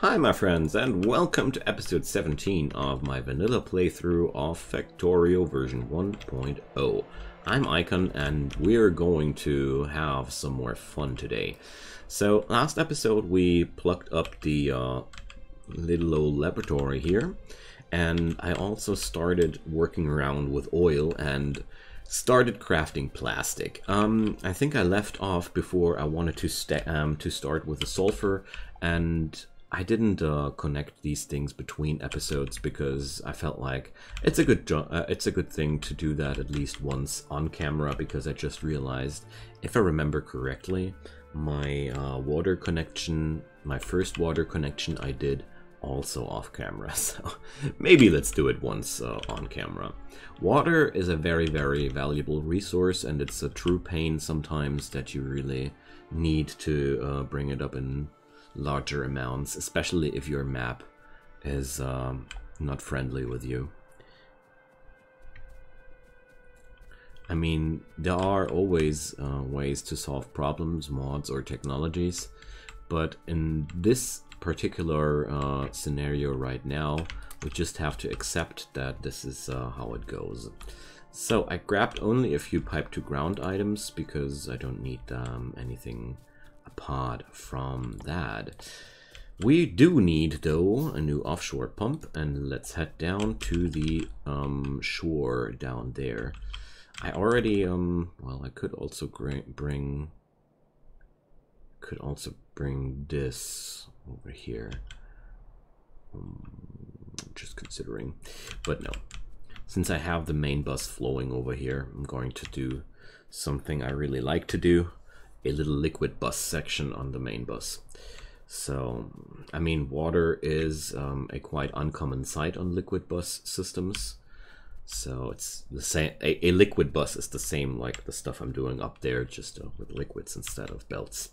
Hi my friends, and welcome to episode 17 of my vanilla playthrough of Factorio version 1.0. I'm Icon and we're going to have some more fun today. So last episode we plugged up the little old laboratory here, and I also started working around with oil and started crafting plastic. I think I left off before I wanted to start with the sulfur, and I didn't connect these things between episodes because I felt like it's a good thing to do that at least once on camera, because I just realized, if I remember correctly, my water connection, my first water connection I did also off camera, so maybe let's do it once on camera. Water is a very, very valuable resource, and it's a true pain sometimes that you really need to bring it up in larger amounts, especially if your map is not friendly with you. I mean, there are always ways to solve problems, mods or technologies, but in this particular scenario right now, we just have to accept that this is how it goes. So I grabbed only a few pipe to ground items because I don't need anything apart from that. We do need, though, a new offshore pump, and let's head down to the shore down there. I already well, I could also bring this over here. Just considering, but no. Since I have the main bus flowing over here, I'm going to do something I really like to do. A little liquid bus section on the main bus. So, I mean, water is a quite uncommon sight on liquid bus systems. So it's the same. A liquid bus is the same like the stuff I'm doing up there, just with liquids instead of belts.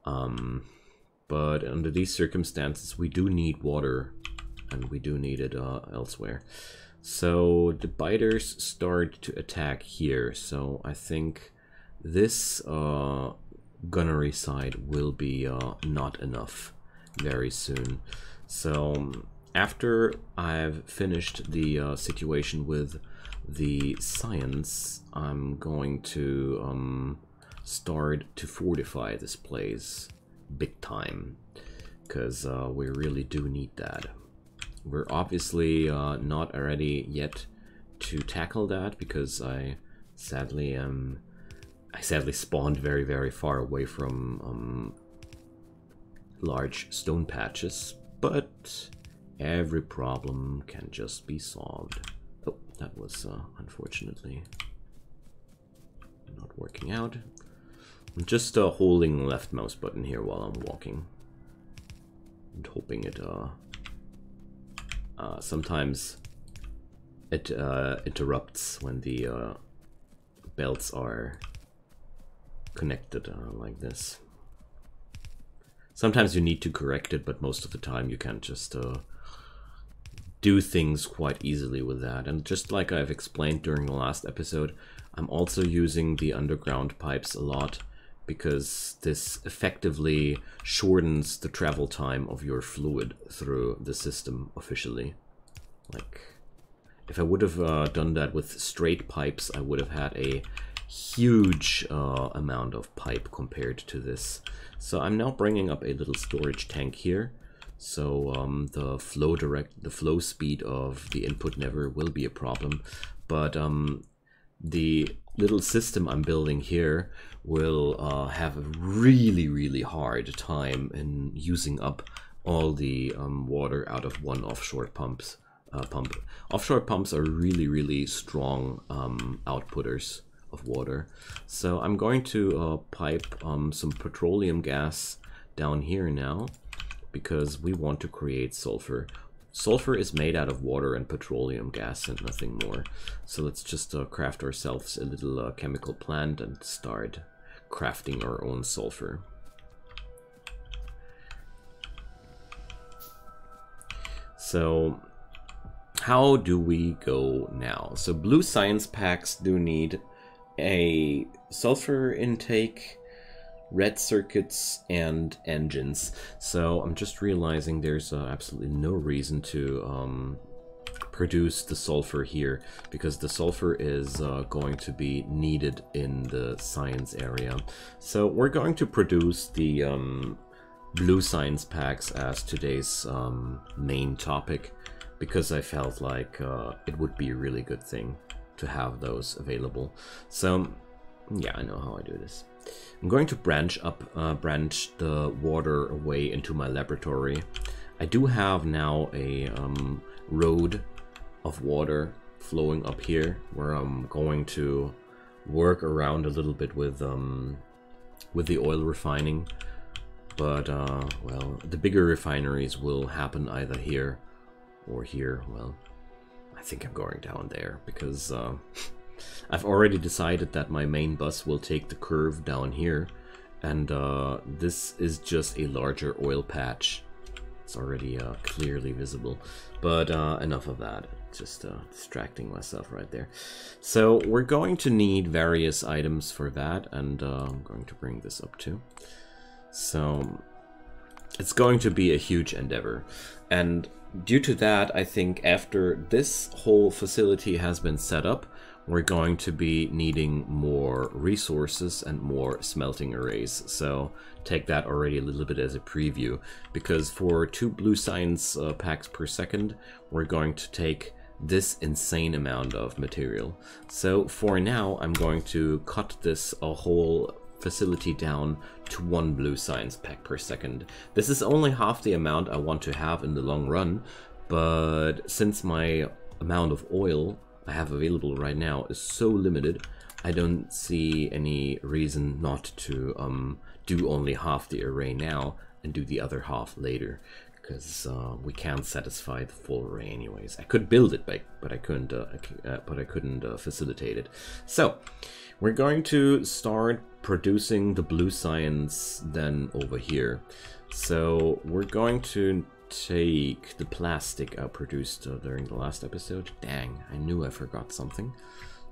But under these circumstances, we do need water, and we do need it elsewhere. So the biters start to attack here. So I think this gunnery side will be not enough very soon. So after I've finished the situation with the science, I'm going to start to fortify this place big time, because we really do need that. We're obviously not ready yet to tackle that, because I sadly spawned very, very far away from large stone patches, but every problem can just be solved. Oh, that was unfortunately not working out. I'm just holding the left mouse button here while I'm walking and hoping it sometimes it interrupts when the belts are connected like this. Sometimes you need to correct it, but most of the time you can just do things quite easily with that. And just like I've explained during the last episode, I'm also using the underground pipes a lot, because this effectively shortens the travel time of your fluid through the system officially. Like, if I would have done that with straight pipes, I would have had a huge amount of pipe compared to this. So I'm now bringing up a little storage tank here, so the flow speed of the input never will be a problem, but the little system I'm building here will have a really, really hard time in using up all the water out of one offshore pump. Offshore pumps are really, really strong outputters of water. So I'm going to pipe some petroleum gas down here now, because we want to create sulfur. Sulfur is made out of water and petroleum gas and nothing more. So let's just craft ourselves a little chemical plant and start crafting our own sulfur. So how do we go now? So blue science packs do need a sulfur intake, red circuits and engines. So I'm just realizing there's absolutely no reason to produce the sulfur here, because the sulfur is going to be needed in the science area. So we're going to produce the blue science packs as today's main topic, because I felt like it would be a really good thing to have those available. So yeah, I know how I do this. I'm going to branch the water away into my laboratory. I do have now a road of water flowing up here, where I'm going to work around a little bit with the oil refining. But well, the bigger refineries will happen either here or here. Well, I think I'm going down there, because I've already decided that my main bus will take the curve down here, and this is just a larger oil patch. It's already clearly visible, but enough of that. Just distracting myself right there. So we're going to need various items for that, and I'm going to bring this up too. So it's going to be a huge endeavor, and due to that, I think after this whole facility has been set up, we're going to be needing more resources and more smelting arrays. So take that already a little bit as a preview, because for 2 blue science packs per second, we're going to take this insane amount of material. So for now, I'm going to cut this whole facility down to 1 blue science pack per second. This is only half the amount I want to have in the long run, but since my amount of oil I have available right now is so limited, I don't see any reason not to do only half the array now and do the other half later, because we can't satisfy the full array anyways. I could build it, but I couldn't facilitate it. So we're going to start producing the blue science then over here. So we're going to take the plastic I produced during the last episode. Dang, I knew I forgot something.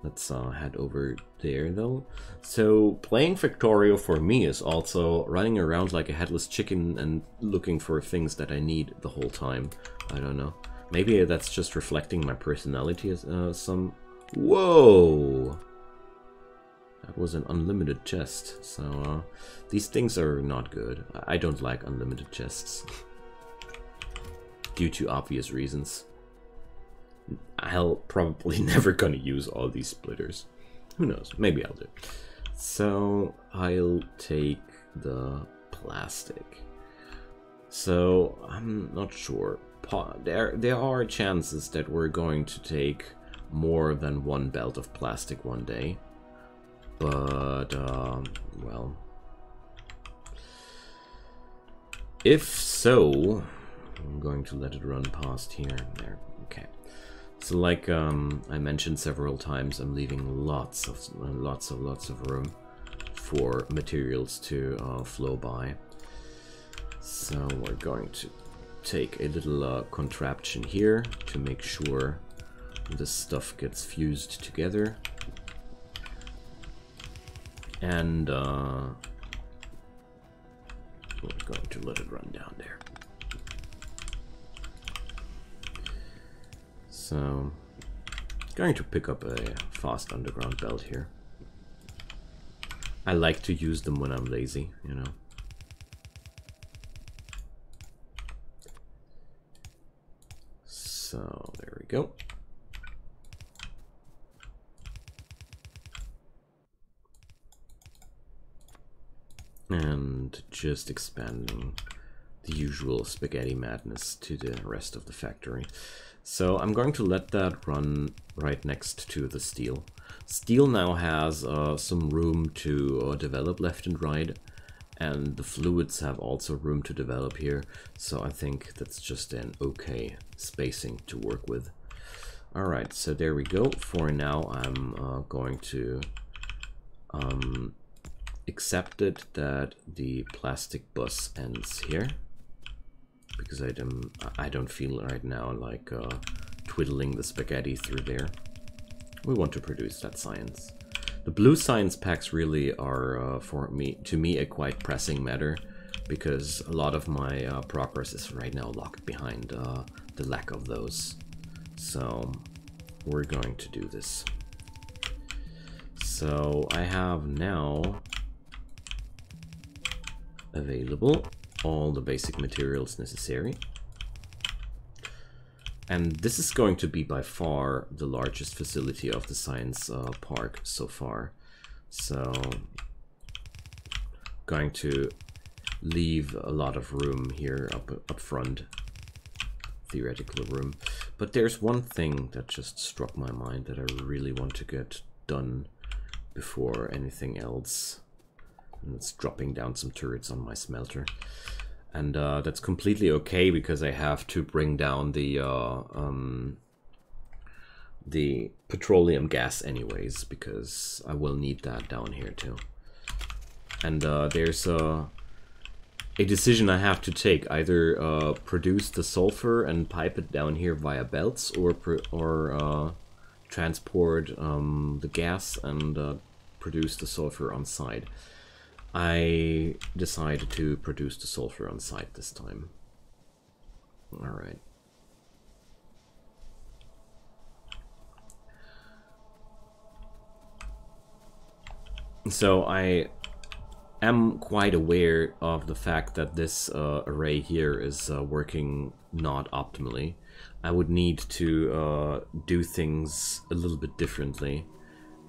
Let's head over there though. So playing Factorio for me is also running around like a headless chicken and looking for things that I need the whole time. I don't know. Maybe that's just reflecting my personality as some... Whoa! That was an unlimited chest. So these things are not good. I don't like unlimited chests. Due to obvious reasons. I'll probably never gonna use all these splitters. Who knows? Maybe I'll do. So I'll take the plastic. So I'm not sure. There are chances that we're going to take more than 1 belt of plastic one day. But well, if so, I'm going to let it run past here and there. Okay. So like I mentioned several times, I'm leaving lots of room for materials to flow by. So we're going to take a little contraption here to make sure this stuff gets fused together. And we're going to let it run down there. So, going to pick up a fast underground belt here. I like to use them when I'm lazy, you know. So, there we go. And just expanding the usual spaghetti madness to the rest of the factory. So I'm going to let that run right next to the steel. Steel now has some room to develop left and right, and the fluids have also room to develop here. So I think that's just an okay spacing to work with. Alright, so there we go. For now I'm going to accept it that the plastic bus ends here, because I don't feel right now like twiddling the spaghetti through there. We want to produce that science. The blue science packs really are, to me, a quite pressing matter, because a lot of my progress is right now locked behind the lack of those. So we're going to do this. So I have now available all the basic materials necessary. And this is going to be by far the largest facility of the science park so far. So going to leave a lot of room here up front, theoretical room. But there's one thing that just struck my mind that I really want to get done before anything else. And it's dropping down some turrets on my smelter. And that's completely okay, because I have to bring down the petroleum gas anyways, because I will need that down here too. And there's a decision I have to take: either produce the sulfur and pipe it down here via belts, or transport the gas and produce the sulfur on site. I decided to produce the sulfur on site this time. Alright. So I am quite aware of the fact that this array here is working not optimally. I would need to do things a little bit differently,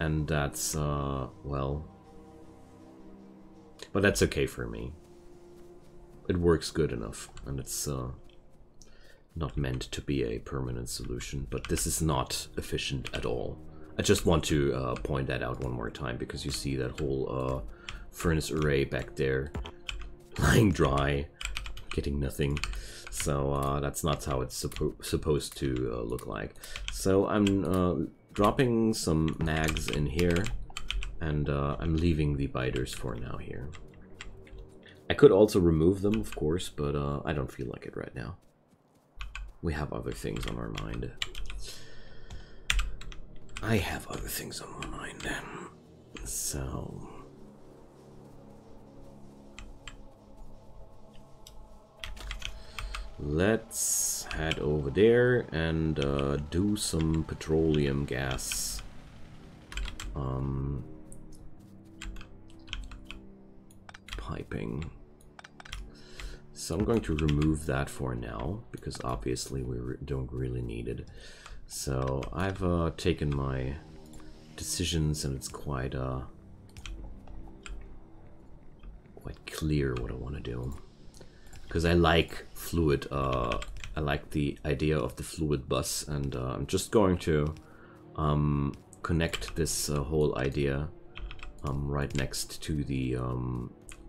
and that's, well... But that's okay for me. It works good enough, and it's not meant to be a permanent solution, but this is not efficient at all. I just want to point that out one more time, because you see that whole furnace array back there lying dry, getting nothing. So that's not how it's supposed to look like. So I'm dropping some mags in here, and I'm leaving the biters for now here. I could also remove them, of course, but I don't feel like it right now. We have other things on our mind. I have other things on my mind. So... let's head over there and do some petroleum gas. Piping. So I'm going to remove that for now, because obviously we don't really need it. So I've taken my decisions, and it's quite clear what I want to do. Because I like fluid, I like the idea of the fluid bus, and I'm just going to connect this whole idea right next to the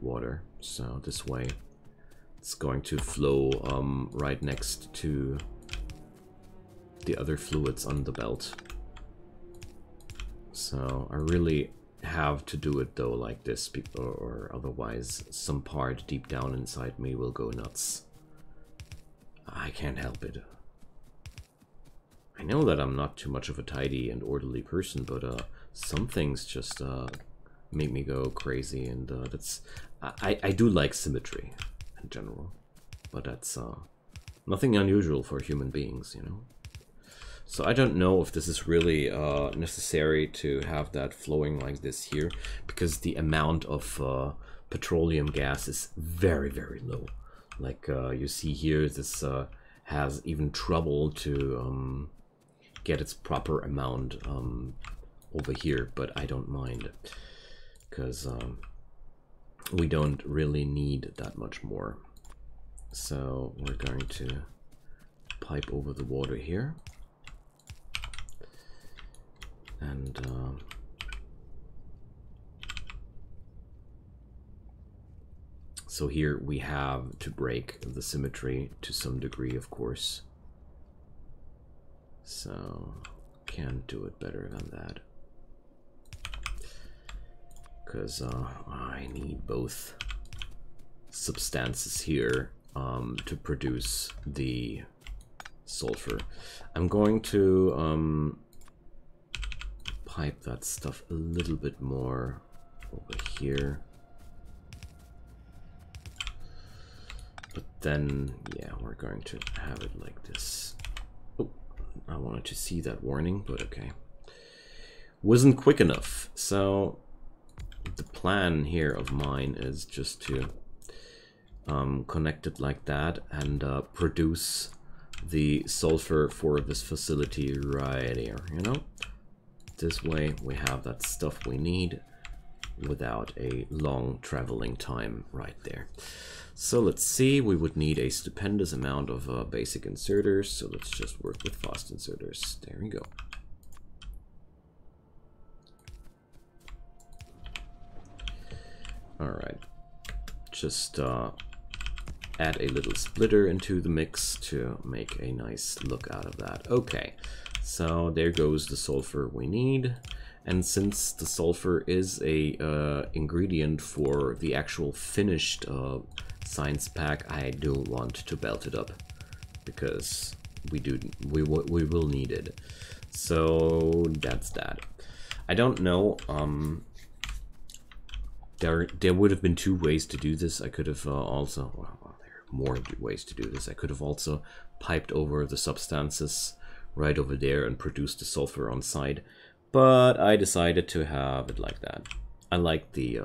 water. So this way it's going to flow right next to the other fluids on the belt. So I really have to do it though like this, or otherwise some part deep down inside me will go nuts. I can't help it. I know that I'm not too much of a tidy and orderly person, but some things just make me go crazy, and that's... I do like symmetry in general, but that's nothing unusual for human beings, you know? So I don't know if this is really necessary to have that flowing like this here, because the amount of petroleum gas is very, very low. Like you see here, this has even trouble to get its proper amount over here, but I don't mind, because we don't really need that much more. So we're going to pipe over the water here. And so here we have to break the symmetry to some degree, of course. So can't do it better than that, because I need both substances here to produce the sulfur. I'm going to pipe that stuff a little bit more over here. But then, yeah, we're going to have it like this. Oh, I wanted to see that warning, but okay. Wasn't quick enough. So the plan here of mine is just to connect it like that and produce the sulfur for this facility right here, you know? This way we have that stuff we need without a long traveling time right there. So let's see, we would need a stupendous amount of basic inserters, so let's just work with fast inserters. There we go. Alright, just add a little splitter into the mix to make a nice look out of that. Okay, so there goes the sulfur we need. And since the sulfur is a ingredient for the actual finished science pack, I do want to belt it up because we will need it. So that's that. I don't know. There would have been two ways to do this. I could have also, well, there are more ways to do this. I could have also piped over the substances right over there and produced the sulfur on site, but I decided to have it like that. I like the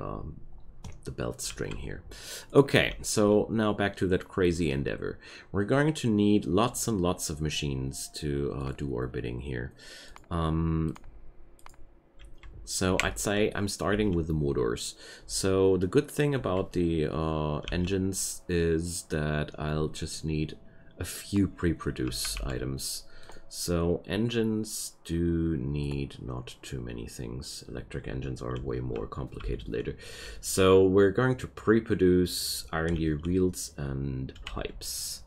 belt string here. Okay, so now back to that crazy endeavor. We're going to need lots and lots of machines to do our bidding here. So I'd say I'm starting with the motors. So the good thing about the engines is that I'll just need a few pre-produce items. So engines do need not too many things. Electric engines are way more complicated later. So we're going to pre-produce iron gear wheels and pipes.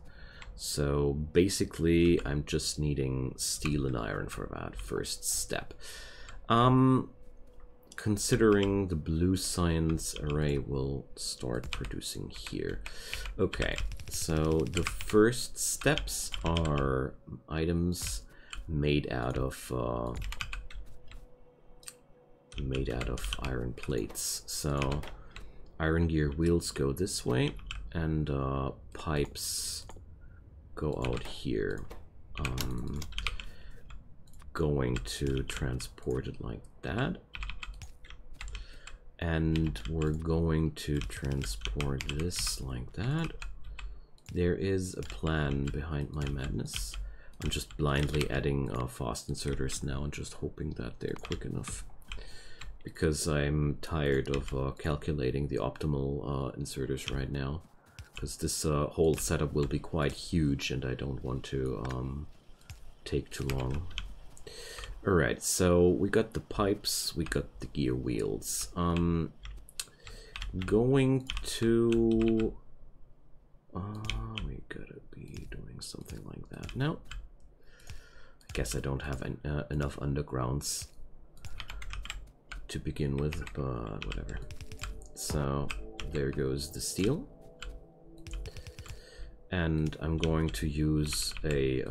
So basically I'm just needing steel and iron for that first step. Considering the blue science array will start producing here. Okay, so the first steps are items made out of iron plates. So iron gear wheels go this way, and pipes go out here. Going to transport it like that. And we're going to transport this like that. There is a plan behind my madness. I'm just blindly adding fast inserters now and just hoping that they're quick enough. Because I'm tired of calculating the optimal inserters right now. Because this whole setup will be quite huge and I don't want to take too long. Alright, so we got the pipes, we got the gear wheels. Going to... we gotta be doing something like that. No. I guess I don't have enough undergrounds to begin with, but whatever. So, there goes the steel. And I'm going to use a...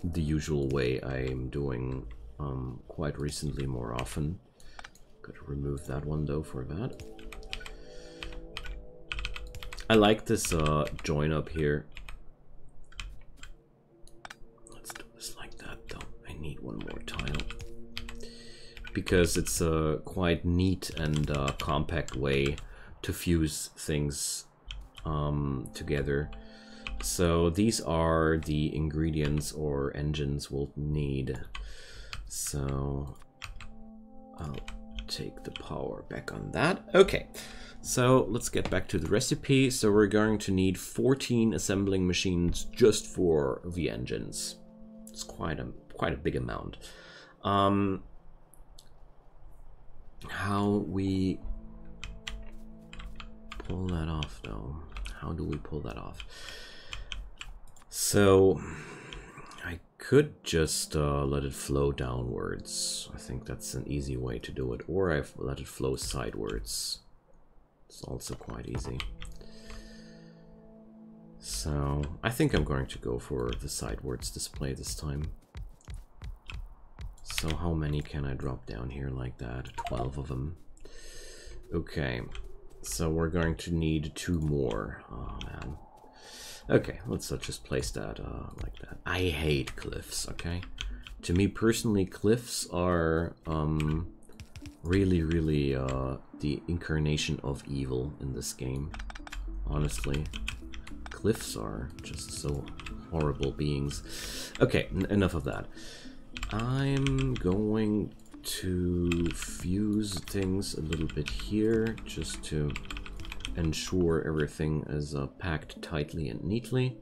the usual way I'm doing quite recently more often. Gotta remove that one though for that. I like this join up here. Let's do this like that though. I need one more tile. Because it's a quite neat and compact way to fuse things together. So these are the ingredients or engines we'll need. So I'll take the power back on that. Okay, so let's get back to the recipe. So we're going to need 14 assembling machines just for the engines. It's quite a big amount. How we pull that off though? How do we pull that off? So I could just let it flow downwards. I think that's an easy way to do it. Or I've let it flow sidewards. It's also quite easy. So I think I'm going to go for the sidewards display this time. So how many can I drop down here like that? 12 of them. Okay, so we're going to need 2 more. Oh man. Okay, let's just place that like that. I hate cliffs, okay? To me personally, cliffs are really, really the incarnation of evil in this game. Honestly, cliffs are just so horrible beings. Okay, enough of that. I'm going to fuse things a little bit here just to ensure everything is packed tightly and neatly.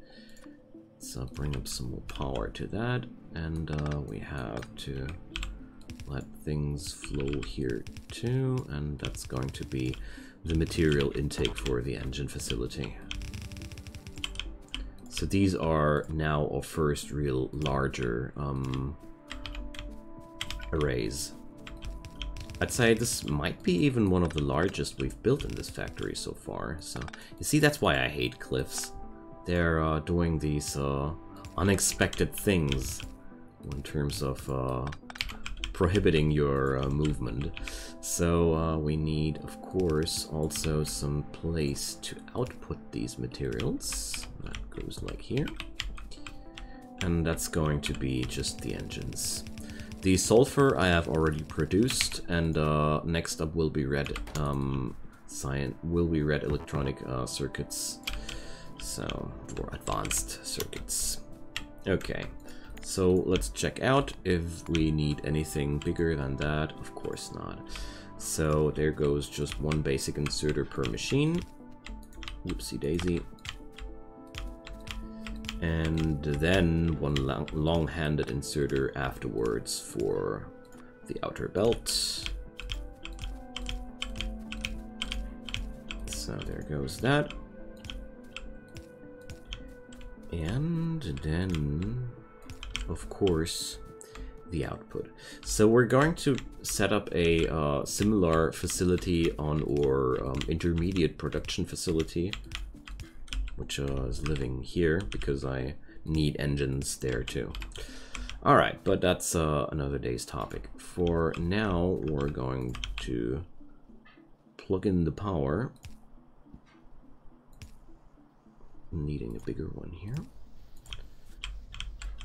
Let's bring up some more power to that, and we have to let things flow here too, and that's going to be the material intake for the engine facility. So these are now our first real larger arrays. I'd say this might be even one of the largest we've built in this factory so far. So you see, that's why I hate cliffs. They're doing these unexpected things in terms of prohibiting your movement. So we need, of course, also some place to output these materials. That goes like here. And that's going to be just the engines. The sulfur I have already produced, and next up will be red electronic circuits. So, or advanced circuits. Okay, so let's check out if we need anything bigger than that. Of course not. So there goes just 1 basic inserter per machine. Whoopsie daisy. And then 1 long-handed inserter afterwards for the outer belt. So there goes that. And then, of course, the output. So we're going to set up a similar facility on our intermediate production facility, which is living here because I need engines there too. Alright, but that's another day's topic. For now, we're going to plug in the power. Needing a bigger one here.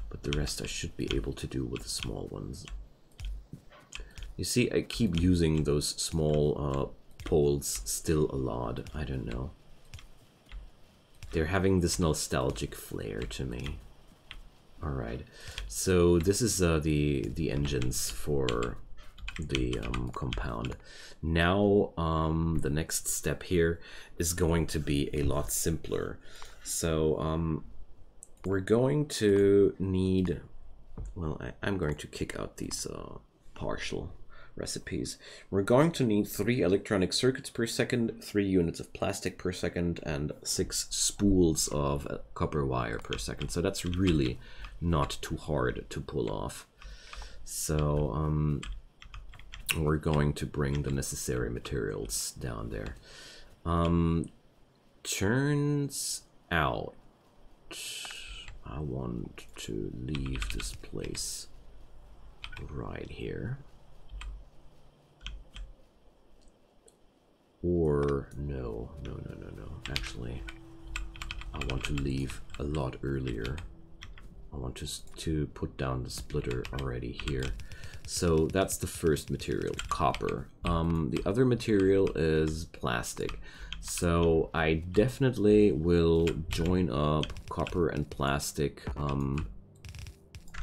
But the rest I should be able to do with the small ones. You see, I keep using those small poles still a lot. I don't know. They're having this nostalgic flair to me. Alright, so this is the engines for the compound. Now the next step here is going to be a lot simpler. So we're going to need, well, I'm going to kick out these partial recipes. We're going to need 3 electronic circuits per second, 3 units of plastic per second, and 6 spools of copper wire per second. So that's really not too hard to pull off. So we're going to bring the necessary materials down there. Turns out I want to leave this place right here. Or no. Actually, I want to leave a lot earlier. I want to put down the splitter already here. So that's the first material, copper. The other material is plastic. So I definitely will join up copper and plastic on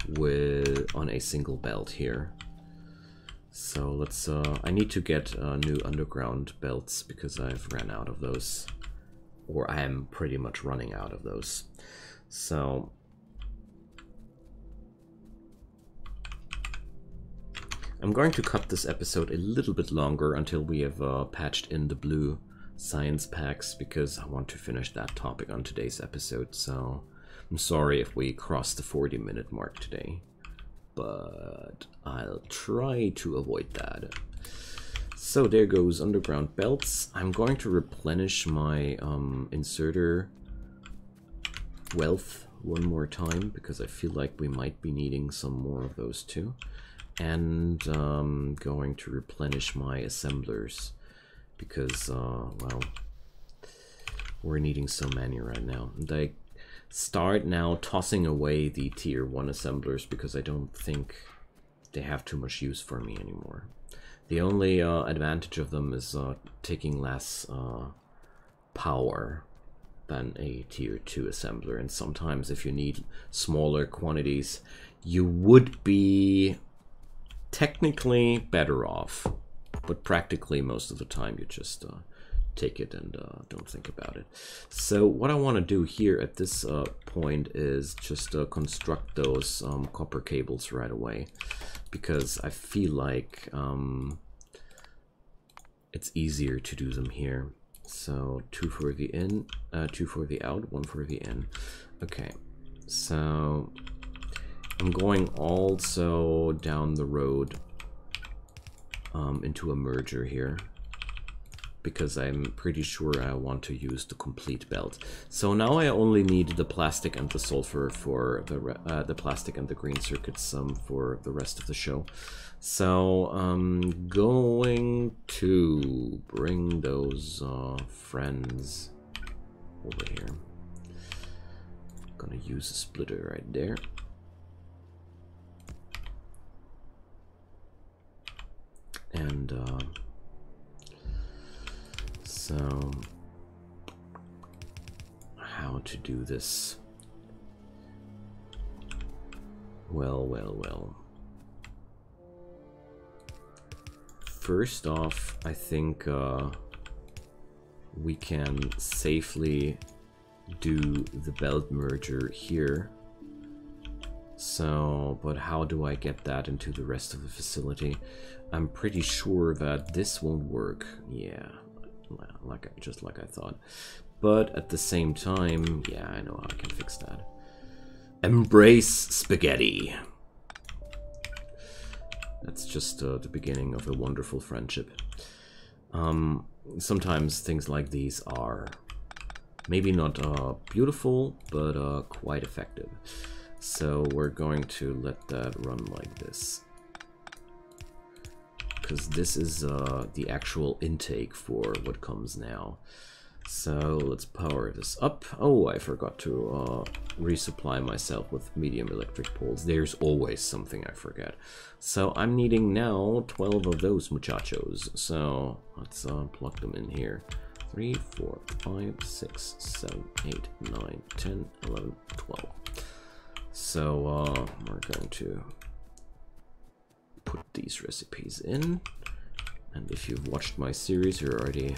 a single belt here. So let's, I need to get new underground belts because I've ran out of those, or I am pretty much running out of those. So I'm going to cut this episode a little bit longer until we have patched in the blue science packs, because I want to finish that topic on today's episode. So I'm sorry if we crossed the 40-minute mark today, but I'll try to avoid that. So there goes underground belts. I'm going to replenish my inserter wealth one more time, because I feel like we might be needing some more of those too. and going to replenish my assemblers because, well, we're needing so many right now. And I start now tossing away the tier 1 assemblers because I don't think they have too much use for me anymore. The only advantage of them is taking less power than a tier 2 assembler, and sometimes if you need smaller quantities you would be technically better off, but practically most of the time you just take it and don't think about it. So what I want to do here at this point is just construct those copper cables right away, because I feel like it's easier to do them here. So 2 for the in, 2 for the out, 1 for the in. Okay, so I'm going also down the road into a merger here, because I'm pretty sure I want to use the complete belt. So now I only need the plastic and the sulfur for the plastic and the green circuits for the rest of the show. So I'm going to bring those friends over here. I'm gonna use a splitter right there. And so how to do this? Well. First off, I think we can safely do the belt merger here. So, but how do I get that into the rest of the facility? I'm pretty sure that this won't work. Yeah, just like I thought. But at the same time, yeah, I know how I can fix that. Embrace spaghetti. That's just the beginning of a wonderful friendship. Sometimes things like these are maybe not beautiful, but quite effective. So we're going to let that run like this, because this is the actual intake for what comes now. So let's power this up. Oh, I forgot to resupply myself with medium electric poles. There's always something I forget. So I'm needing now 12 of those muchachos. So let's plug them in here. 3, 4, 5, 6, 7, 8, 9, 10, 11, 12. So we're going to put these recipes in. And if you've watched my series, you already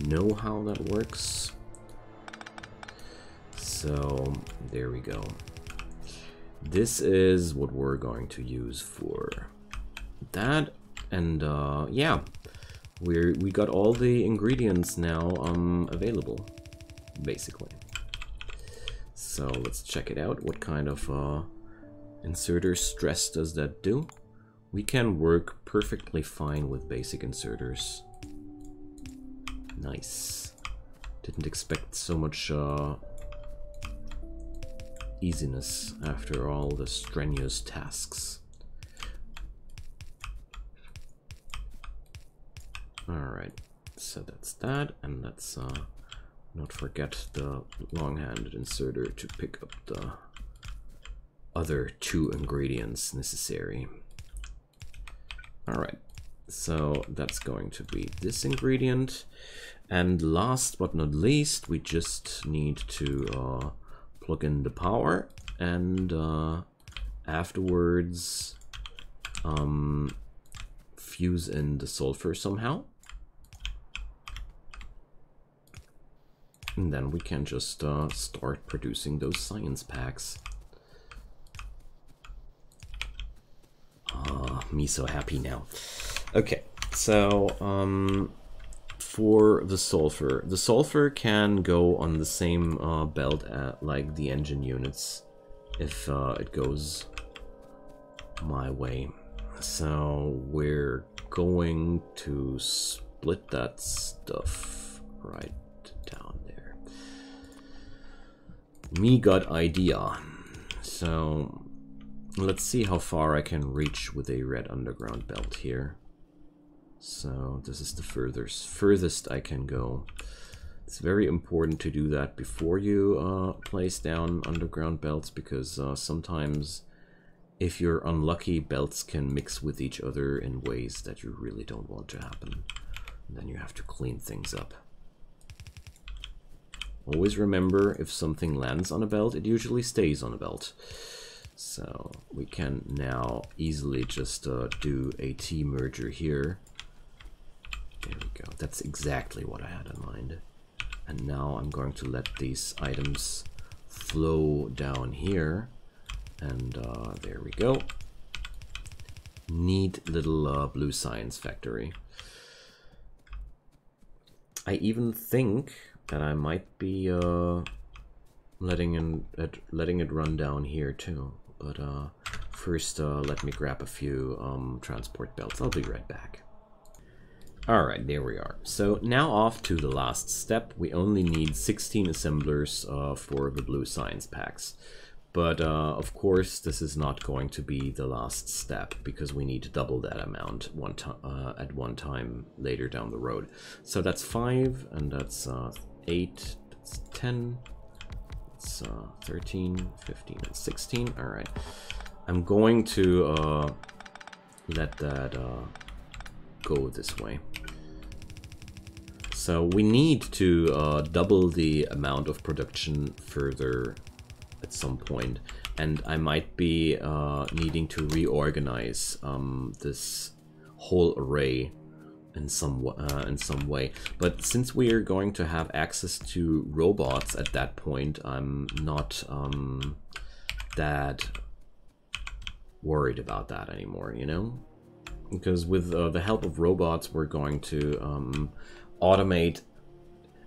know how that works. So there we go. This is what we're going to use for that. And yeah, we got all the ingredients now available, basically. So let's check it out. What kind of inserter stress does that do? We can work perfectly fine with basic inserters. Nice. Didn't expect so much easiness after all the strenuous tasks. Alright, so that's that, and let's not forget the long-handed inserter to pick up the other 2 ingredients necessary. Alright, so that's going to be this ingredient. And last but not least, we just need to plug in the power, and afterwards fuse in the sulfur somehow. And then we can just start producing those science packs. Me so happy now. Okay, so for the sulfur can go on the same belt like the engine units if it goes my way. So we're going to split that stuff right down there. Me got idea. So let's see how far I can reach with a red underground belt here. So this is the furthest I can go. It's very important to do that before you place down underground belts, because sometimes if you're unlucky, belts can mix with each other in ways that you really don't want to happen. And then you have to clean things up. Always remember, if something lands on a belt, it usually stays on a belt. So we can now easily just do a T-merger here. There we go. That's exactly what I had in mind. And now I'm going to let these items flow down here. And there we go. Neat little blue science factory. I even think that I might be letting it run down here too. But first, let me grab a few transport belts. I'll be right back. Alright, there we are. So now off to the last step. We only need 16 assemblers for the blue science packs. But of course, this is not going to be the last step, because we need to double that amount at one time later down the road. So that's 5, and that's 8, that's 10, that's 13, 15, and 16. Alright. I'm going to let that go this way. So we need to double the amount of production further at some point, and I might be needing to reorganize this whole array in some way. But since we are going to have access to robots at that point, I'm not that worried about that anymore, you know? Because with the help of robots, we're going to automate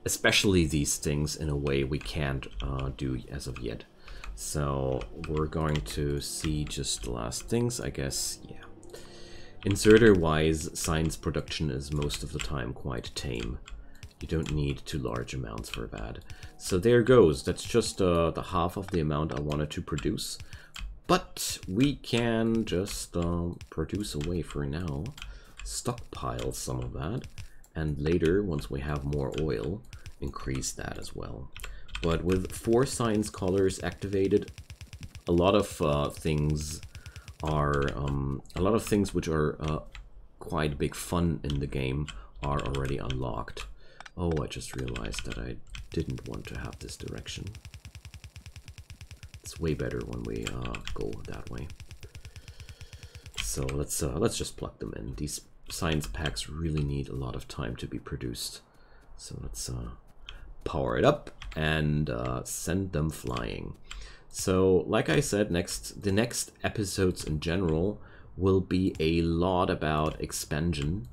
especially these things in a way we can't do as of yet. So we're going to see just the last things, I guess. Yeah. Inserter-wise, science production is most of the time quite tame. You don't need too large amounts for that. So there goes. That's just the half of the amount I wanted to produce. But we can just produce a wafer now, stockpile some of that, and later, once we have more oil, increase that as well. But with 4 science colors activated, a lot of things which are quite big fun in the game are already unlocked. Oh, I just realized that I didn't want to have this direction. It's way better when we go that way. So let's just plug them in. These science packs really need a lot of time to be produced. So let's power it up and send them flying. So like I said, the next episodes in general will be a lot about expansion,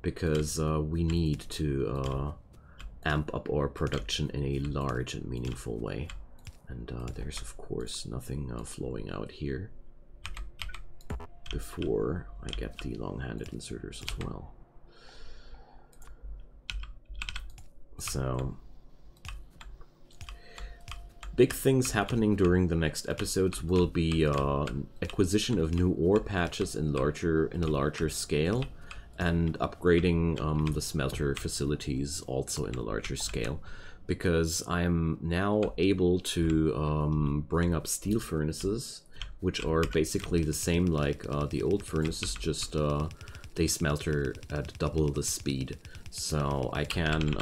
because we need to amp up our production in a large and meaningful way. And there's of course nothing flowing out here before I get the long-handed inserters as well. So big things happening during the next episodes will be acquisition of new ore patches in a larger scale, and upgrading the smelter facilities also in a larger scale, because I'm now able to bring up steel furnaces, which are basically the same like the old furnaces, just they smelter at double the speed. So I can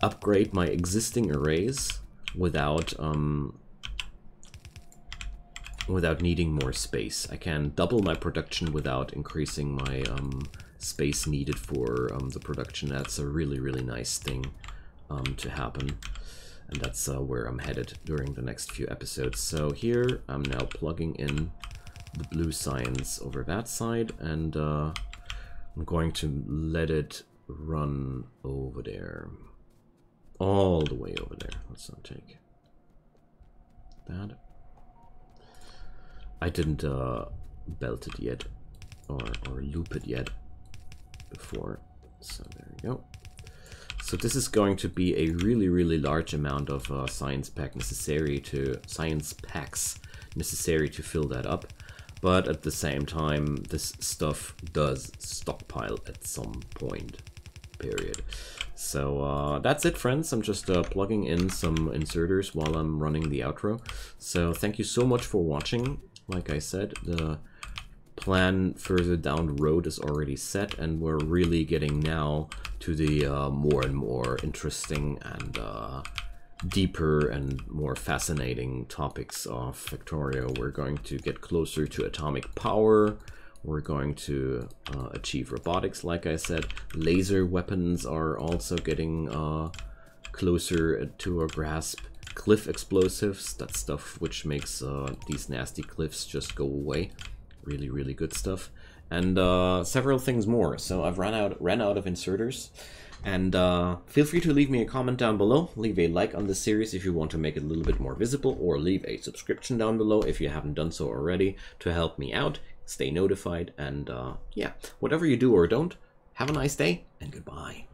upgrade my existing arrays without needing more space. I can double my production without increasing my space needed for the production. That's a really nice thing to happen, and that's where I'm headed during the next few episodes. So here I'm now plugging in the blue science over that side, and I'm going to let it run over there, all the way over there. Let's not take that. I didn't belt it yet, or loop it yet before, so there we go. So this is going to be a really large amount of science packs necessary to fill that up. But at the same time, this stuff does stockpile at some point, period. So that's it, friends. I'm just plugging in some inserters while I'm running the outro. So thank you so much for watching. Like I said, the plan further down the road is already set, and we're really getting now to the more and more interesting and deeper and more fascinating topics of Factorio. We're going to get closer to atomic power. We're going to achieve robotics, like I said. Laser weapons are also getting closer to our grasp. Cliff explosives, that's stuff which makes these nasty cliffs just go away. Really, really good stuff. And several things more. So I've ran out of inserters. And feel free to leave me a comment down below. Leave a like on this series if you want to make it a little bit more visible, or leave a subscription down below if you haven't done so already to help me out. Stay notified, and yeah, whatever you do or don't, have a nice day, and goodbye.